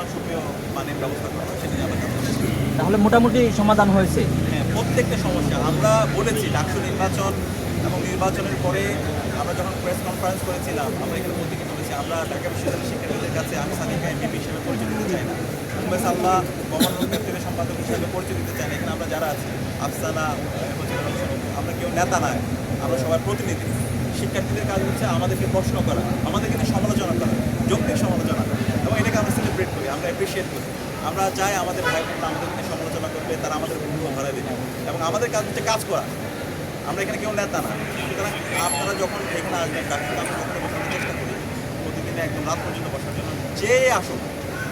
মানসম্পীয় মানের ব্যবস্থা করা হয়, সেটা নিয়ে আমরা কাজ করছি। তাহলে মোটামুটি সমাধান হয়েছে। হ্যাঁ, প্রত্যেকটা সমস্যা আমরা বলেছি। ডাকসু নির্বাচন এবং নির্বাচনের পরে আমরা যখন প্রেস কনফারেন্স করেছিলাম, আমরা এখানে প্রতীকে বলেছি আমরা ঢাকা বিশ্ববিদ্যালয়ের শিক্ষার্থীদের কাছে আমি সানিকা এমপি হিসেবে পরিচয় দিতে চাই না, মুম্বাই সাল্লাহ গভর্নর ব্যক্তিগত সম্পাদক হিসেবে পরিচয় দিতে চাই না। এখানে আমরা যারা আছি আফসানা, আমরা কেউ নেতা নয়, আমরা সবার প্রতিনিধি। শিক্ষার্থীদের কাজ হচ্ছে আমাদেরকে প্রশ্ন করা, আমাদেরকে নিয়ে সমালোচনা করা, যৌক্তিক সমালোচনা করা, এবং এটাকে আমরা সেলিব্রেট করি, আমরা অ্যাপ্রিসিয়েট করি। আমরা চাই আমাদের ভাই বোনরা আমাদেরকে নিয়ে সমালোচনা করবে, তারা আমাদের ভূমিকা ধরা দেবে, এবং আমাদের কাজ হচ্ছে কাজ করা। আমরা এখানে কেউ নেতা না। সুতরাং আপনারা যখন এখানে আসবেন, ডাক্তার আমরা কখনো বসানোর চেষ্টা করি প্রতিদিনে একদম রাত পর্যন্ত বসার জন্য। যে আসুক,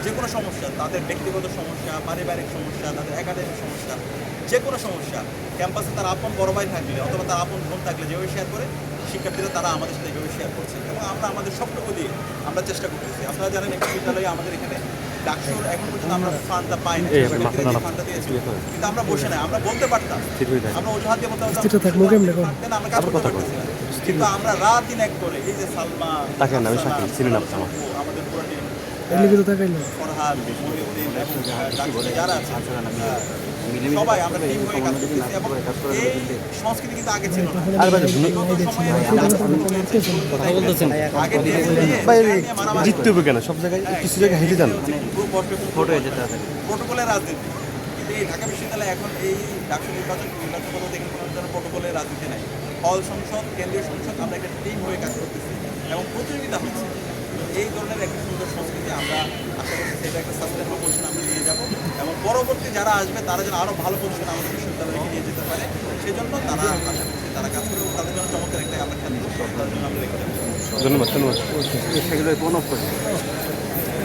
যে কোনো সমস্যা, তাদের ব্যক্তিগত সমস্যা, পারিবারিক সমস্যা, তাদের একাডেমিক সমস্যা, যে কোনো সমস্যা, ক্যাম্পাসে তার আপন বড় ভাই থাকলে অথবা তার আপন বোন থাকলে যেভাবে শেয়ার করে, শিক্ষার্থীরা তারা আমাদের সাথে এইভাবে শেয়ার করছে, এবং আমরা আমাদের সবটুকু দিয়ে আমরা চেষ্টা করতেছি। আপনারা জানেন একটি বিদ্যালয়ে আমাদের এখানে ডাকসুর এখন পর্যন্ত আমরা ফান্ডটা পাই না, ফান্ডটা দিয়েছি, কিন্তু আমরা বসে নাই। আমরা বলতে পারতাম, আমরা অজুহাত দিয়ে বলতে পারতাম, আমরা কাজ করতে পারতেছি না। কিন্তু আমরা রাত দিন এক করে এই যে সালমা, আমাদের পুরো টিম, ফরহাদ, মহিউদ্দিন এবং ডাকসুতে যারা আছে সবাই আমরা টিম হয়ে কাজ করতেছি, এবং এই সংস্কৃতি কিন্তু আগে ছিল না। জিততে হবে কেন? সব জায়গায় কিছু জায়গায় হেঁটে যান, ফটো যেতে হবে। প্রোটোকলের রাজনীতি, কিন্তু এই ঢাকা বিশ্ববিদ্যালয় এখন এই ডাকসু নির্বাচন পদ্ধতি দেখে কোনো ধরনের প্রোটোকলের রাজনীতি নাই। হল সংসদ, কেন্দ্রীয় সংসদ, আমরা একটা টিম হয়ে কাজ করতেছি এবং প্রতিযোগিতা হচ্ছে। এই ধরনের একটা সুন্দর সংস্কৃতি আমরা আশা করছি এটা একটা সাস্টেনেবল পজিশন আমরা নিয়ে যাব, এবং পরবর্তী যারা আসবে তারা যেন আরও ভালো পজিশন আমাদের বিশ্ববিদ্যালয়কে নিয়ে যেতে পারে, সেজন্য তারা আশা করছি তারা কাজ করবে, তাদের জন্য চমৎকার একটা আমরা খেলবো, তার জন্য আমরা রেখে যাবো। ধন্যবাদ।